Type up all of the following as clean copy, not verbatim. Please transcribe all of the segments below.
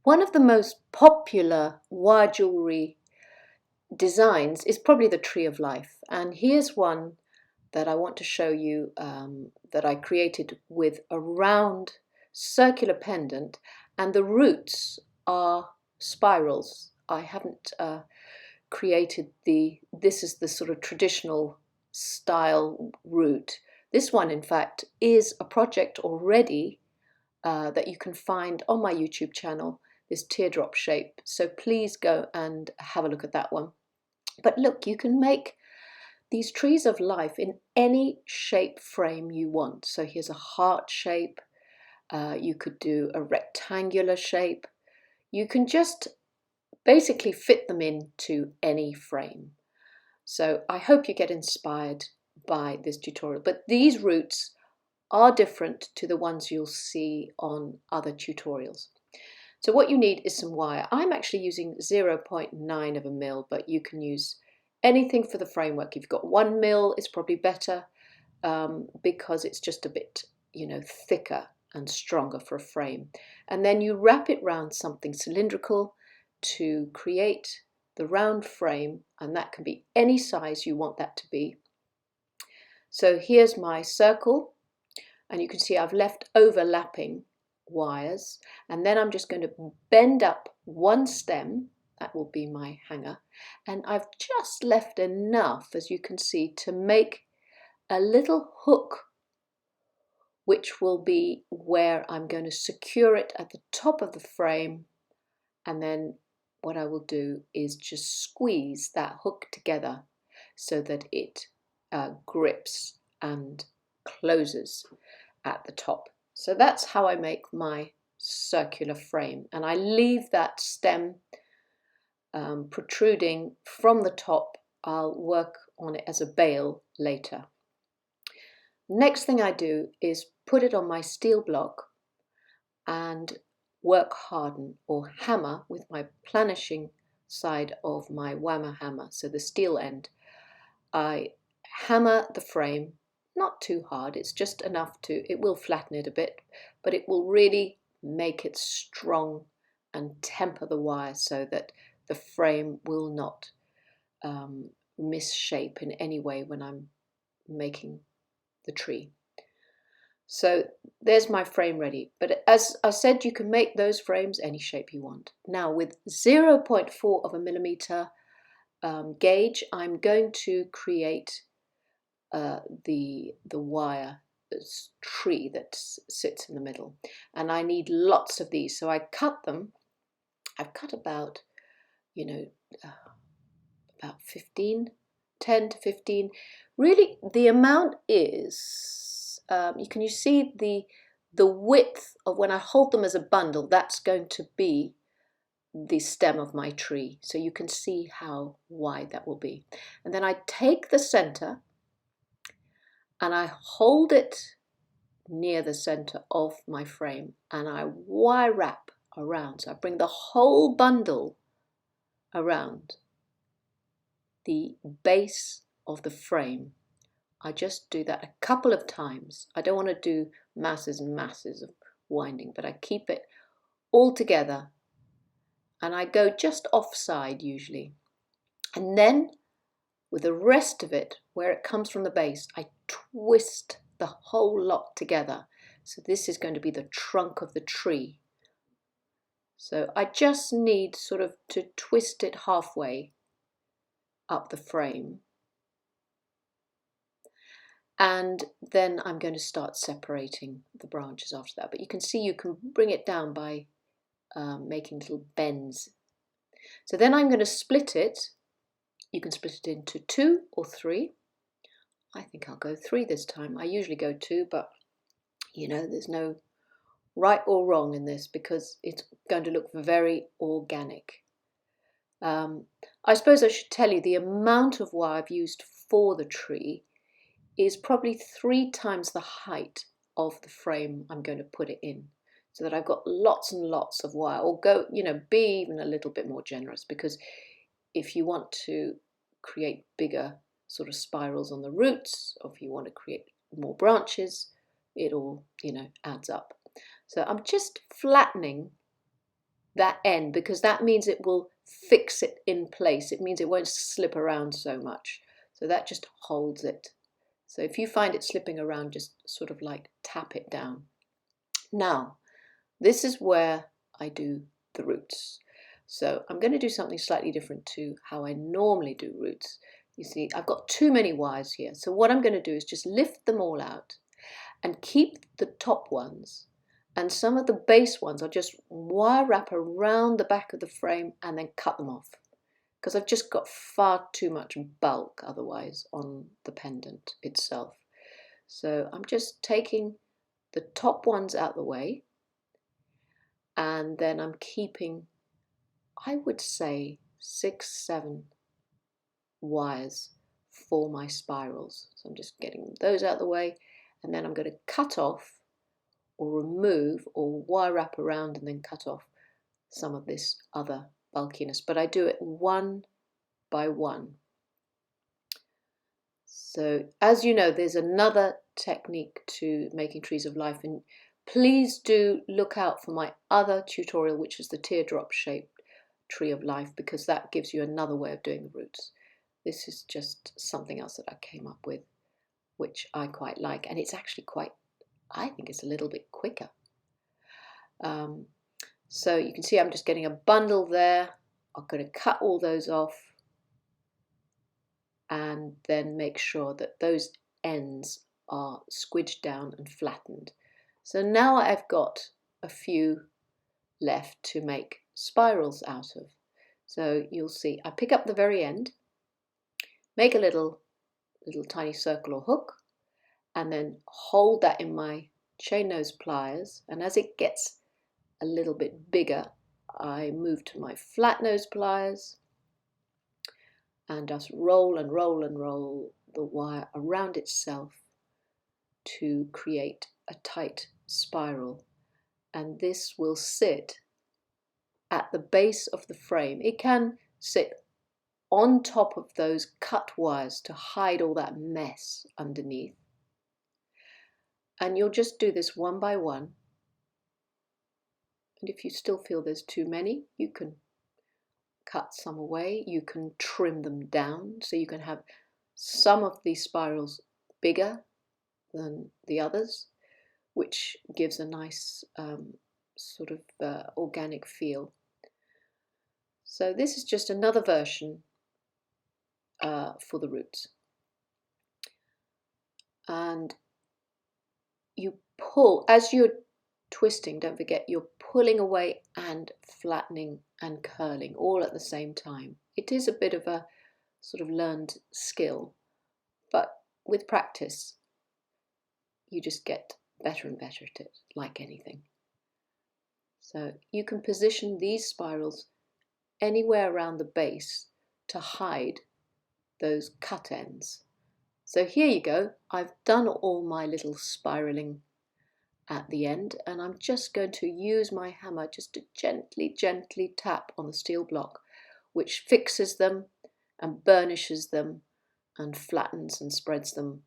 One of the most popular wire jewellery designs is probably the Tree of Life, and here's one that I want to show you that I created with a round circular pendant, and the roots are spirals. I haven't created this is the sort of traditional style root. This one, in fact, is a project already that you can find on my YouTube channel, this teardrop shape. So please go and have a look at that one. But look, you can make these trees of life in any shape frame you want. So here's a heart shape. You could do a rectangular shape. You can just basically fit them into any frame. So I hope you get inspired by this tutorial. But these roots are different to the ones you'll see on other tutorials. So what you need is some wire. I'm actually using 0.9 of a mil, but you can use anything for the framework. If you've got 1 mil, it's probably better because it's just a bit, thicker and stronger for a frame. And then you wrap it round something cylindrical to create the round frame, and that can be any size you want that to be. So here's my circle, and you can see I've left overlapping wires, and then I'm just going to bend up one stem, that will be my hanger, and I've just left enough, as you can see, to make a little hook, which will be where I'm going to secure it at the top of the frame. And then what I will do is just squeeze that hook together so that it grips and closes at the top. So that's how I make my circular frame, and I leave that stem protruding from the top. I'll work on it as a bail later. Next thing I do is put it on my steel block and work harden or hammer with my planishing side of my whammer hammer, so the steel end. I hammer the frame, not too hard, it's just enough it will flatten it a bit, but it will really make it strong and temper the wire so that the frame will not misshape in any way when I'm making the tree. So there's my frame ready, but as I said, you can make those frames any shape you want. Now with 0.4 of a millimeter gauge, I'm going to create the wire tree that sits in the middle, and I need lots of these, so I cut them. I've cut about 15, 10 to 15. Really, the amount is you see the width of, when I hold them as a bundle, that's going to be the stem of my tree, so you can see how wide that will be. And then I take the center and I hold it near the center of my frame, and I wire wrap around. So I bring the whole bundle around the base of the frame. I just do that a couple of times. I don't want to do masses and masses of winding, but I keep it all together, and I go just offside usually. And then with the rest of it, where it comes from the base, I twist the whole lot together. So this is going to be the trunk of the tree. So I just need sort of to twist it halfway up the frame. And then I'm going to start separating the branches after that. But you can see you can bring it down by making little bends. So then I'm going to split it. You can split it into 2 or 3. I think I'll go 3 this time. I usually go 2, but there's no right or wrong in this because it's going to look very organic. I suppose I should tell you the amount of wire I've used for the tree is probably 3 times the height of the frame I'm going to put it in, so that I've got lots and lots of wire. Or go, be even a little bit more generous, because if you want to create bigger sort of spirals on the roots, or if you want to create more branches, it all, adds up. So I'm just flattening that end, because that means it will fix it in place. It means it won't slip around so much. So that just holds it. So if you find it slipping around, just sort of like tap it down. Now, this is where I do the roots. So I'm going to do something slightly different to how I normally do roots. You see, I've got too many wires here. So what I'm going to do is just lift them all out and keep the top ones, and some of the base ones I'll just wire wrap around the back of the frame and then cut them off, because I've just got far too much bulk otherwise on the pendant itself. So I'm just taking the top ones out the way, and then I'm keeping, I would say, 6, 7 wires for my spirals. So I'm just getting those out the way, and then I'm going to cut off or remove or wire wrap around and then cut off some of this other bulkiness, but I do it one by one. So as you know, there's another technique to making trees of life, and please do look out for my other tutorial, which is the teardrop shaped tree of life, because that gives you another way of doing the roots. This is just something else that I came up with, which I quite like, and it's actually quite, I think it's a little bit quicker. So you can see I'm just getting a bundle there. I'm going to cut all those off and then make sure that those ends are squidged down and flattened. So now I've got a few left to make spirals out of. So you'll see I pick up the very end, make a little tiny circle or hook, and then hold that in my chain nose pliers, and as it gets a little bit bigger, I move to my flat nose pliers and just roll and roll and roll the wire around itself to create a tight spiral. And this will sit at the base of the frame. It can sit on top of those cut wires to hide all that mess underneath. And you'll just do this one by one. And if you still feel there's too many, you can cut some away. You can trim them down, so you can have some of these spirals bigger than the others, which gives a nice sort of organic feel. So this is just another version for the roots. And you pull, as you're twisting, don't forget, you're pulling away and flattening and curling all at the same time. It is a bit of a sort of learned skill, but with practice you just get better and better at it, like anything. So you can position these spirals anywhere around the base to hide those cut ends. So here you go, I've done all my little spiraling at the end, and I'm just going to use my hammer just to gently tap on the steel block, which fixes them and burnishes them and flattens and spreads them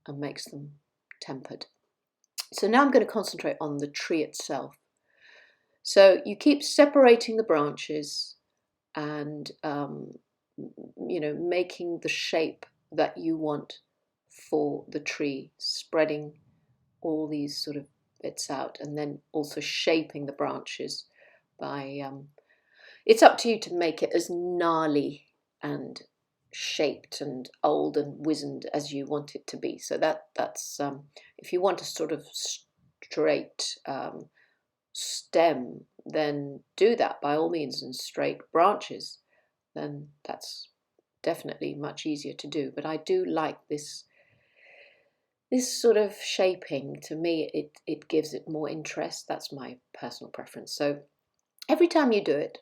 and makes them tempered. So now I'm going to concentrate on the tree itself. So you keep separating the branches and you know, making the shape that you want for the tree, spreading all these sort of bits out, and then also shaping the branches by it's up to you to make it as gnarly and shaped and old and wizened as you want it to be. So that's if you want a sort of straight stem, then do that by all means, and straight branches, then that's definitely much easier to do. But I do like this sort of shaping. To me, it gives it more interest. That's my personal preference. So every time you do it,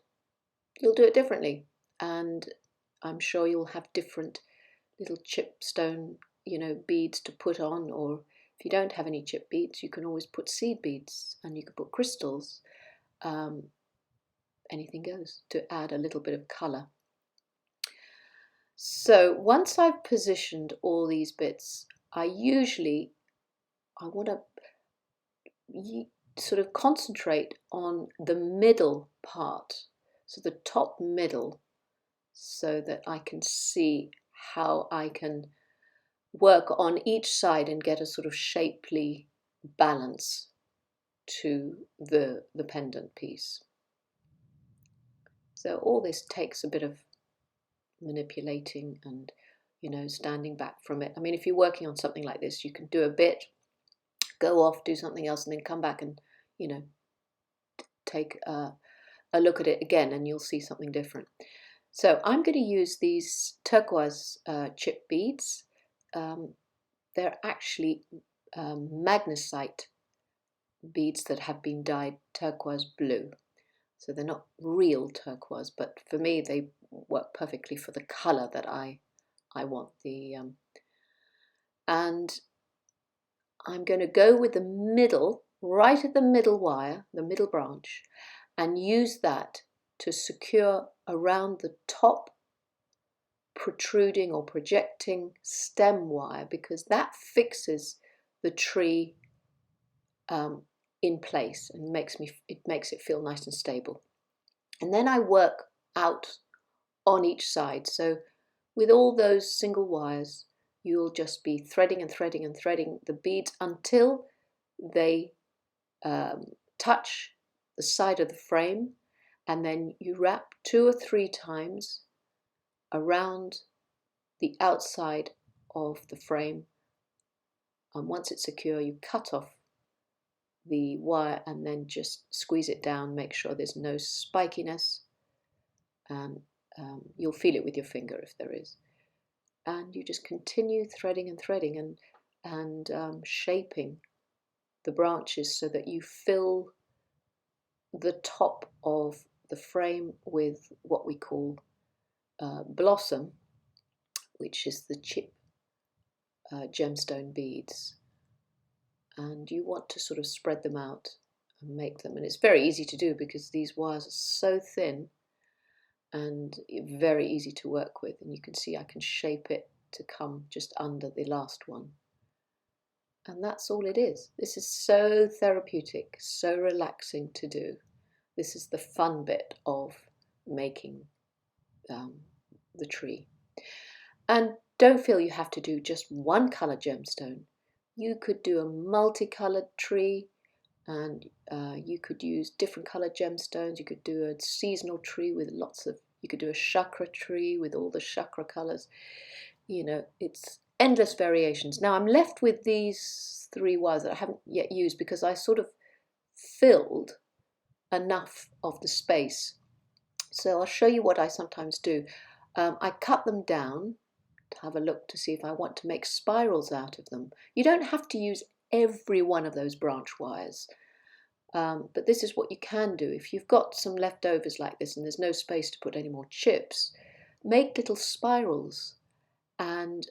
you'll do it differently, and I'm sure you'll have different little chipstone, you know, beads to put on, or if you don't have any chip beads, you can always put seed beads, and you can put crystals. Anything goes to add a little bit of colour. So once I've positioned all these bits, I want to sort of concentrate on the middle part, so the top middle, so that I can see how I can work on each side and get a sort of shapely balance to the pendant piece. So all this takes a bit of manipulating and, you know, standing back from it. I mean, if you're working on something like this, you can do a bit, go off, do something else, and then come back and, you know, take a look at it again, and you'll see something different. So I'm going to use these turquoise chip beads. They're actually magnesite beads that have been dyed turquoise blue. So they're not real turquoise, but for me they work perfectly for the colour that I want. And I'm going to go with the middle, right at the middle wire, the middle branch, and use that to secure around the top protruding or projecting stem wire, because that fixes the tree in place and makes it feel nice and stable. And then I work out on each side. So with all those single wires, you'll just be threading and threading and threading the beads until they touch the side of the frame, and then you wrap 2 or 3 times around the outside of the frame, and once it's secure, you cut off the wire and then just squeeze it down, make sure there's no spikiness, and you'll feel it with your finger if there is. And you just continue threading and threading and shaping the branches so that you fill the top of the frame with what we call blossom, which is the chip gemstone beads. And you want to sort of spread them out and make them. And it's very easy to do because these wires are so thin and very easy to work with. And you can see I can shape it to come just under the last one. And that's all it is. This is so therapeutic, so relaxing to do. This is the fun bit of making the tree. And don't feel you have to do just one colour gemstone. You could do a multicoloured tree, and you could use different coloured gemstones. You could do a seasonal tree with you could do a chakra tree with all the chakra colours. You know, it's endless variations. Now I'm left with these 3 wires that I haven't yet used because I sort of filled enough of the space. So I'll show you what I sometimes do. I cut them down to have a look to see if I want to make spirals out of them. You don't have to use every one of those branch wires, but this is what you can do. If you've got some leftovers like this and there's no space to put any more chips, make little spirals and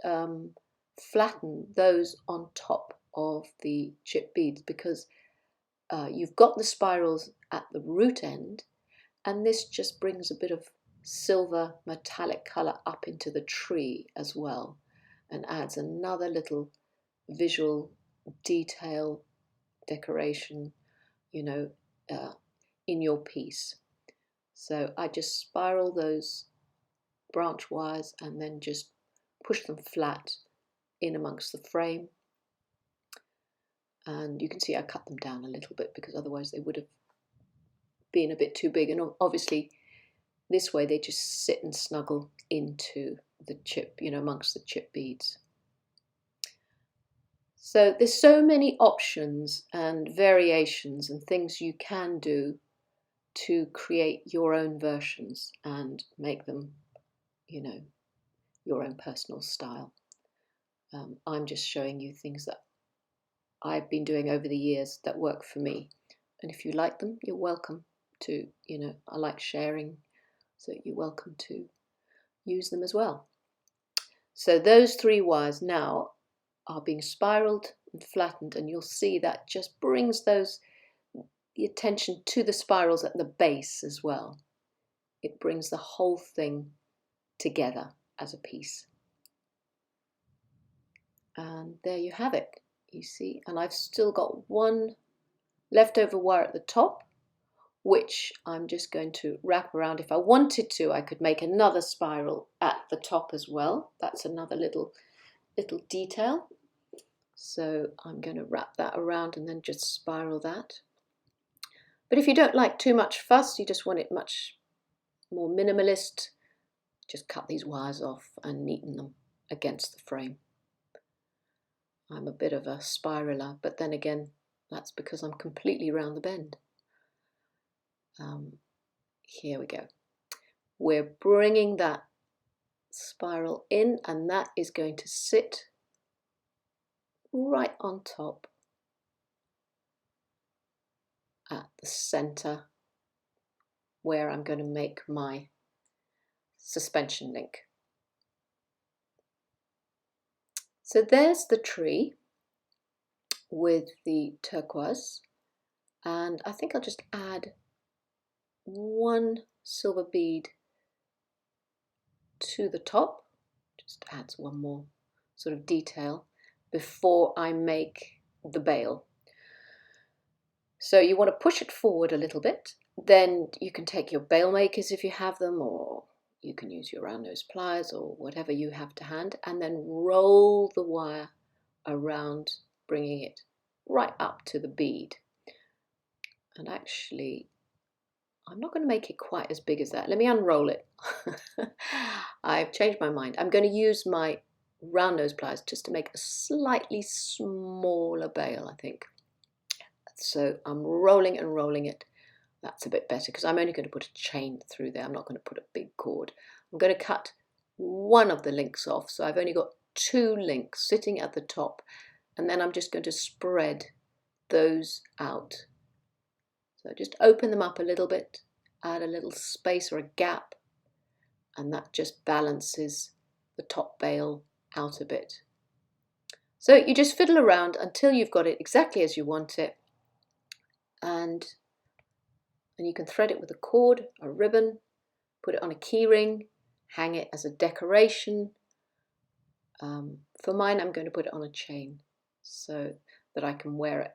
flatten those on top of the chip beads, because you've got the spirals at the root end, and this just brings a bit of silver metallic colour up into the tree as well, and adds another little visual detail decoration, you know, in your piece. So I just spiral those branch wires and then just push them flat in amongst the frame. And you can see I cut them down a little bit because otherwise they would have been a bit too big, and obviously this way they just sit and snuggle into the chip, you know, amongst the chip beads. So there's so many options and variations and things you can do to create your own versions and make them, you know, your own personal style. I'm just showing you things that I've been doing over the years that work for me. And if you like them, you're welcome to, you know, I like sharing, so you're welcome to use them as well. So those 3 wires now are being spiraled and flattened, and you'll see that just brings the attention to the spirals at the base as well. It brings the whole thing together as a piece. And there you have it, you see. And I've still got one leftover wire at the top, which I'm just going to wrap around. If I wanted to, I could make another spiral at the top as well. That's another little detail. So I'm going to wrap that around and then just spiral that. But if you don't like too much fuss, you just want it much more minimalist, just cut these wires off and neaten them against the frame. I'm a bit of a spiraler, but then again, that's because I'm completely round the bend. Here we go. We're bringing that spiral in, and that is going to sit right on top at the center where I'm going to make my suspension link. So there's the tree with the turquoise, and I think I'll just add one silver bead to the top, just adds one more sort of detail before I make the bail. So you want to push it forward a little bit, then you can take your bail makers if you have them, or you can use your round nose pliers or whatever you have to hand, and then roll the wire around, bringing it right up to the bead. And actually, I'm not going to make it quite as big as that. Let me unroll it. I've changed my mind. I'm going to use my round nose pliers just to make a slightly smaller bail, I think. So I'm rolling and rolling it. That's a bit better because I'm only going to put a chain through there. I'm not going to put a big cord. I'm going to cut one of the links off. So I've only got 2 links sitting at the top, and then I'm just going to spread those out. So just open them up a little bit, add a little space or a gap, and that just balances the top bail out a bit. So you just fiddle around until you've got it exactly as you want it, and you can thread it with a cord, a ribbon, put it on a key ring, hang it as a decoration. For mine, I'm going to put it on a chain so that I can wear it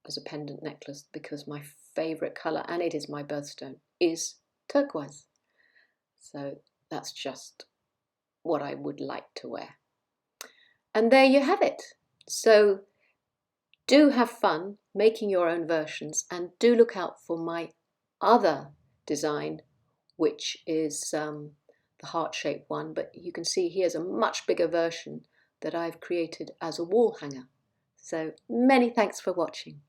as a pendant necklace, because my favourite colour, and it is my birthstone, is turquoise. So that's just what I would like to wear. And there you have it. So do have fun making your own versions, and do look out for my other design, which is the heart-shaped one, but you can see here's a much bigger version that I've created as a wall hanger. So many thanks for watching.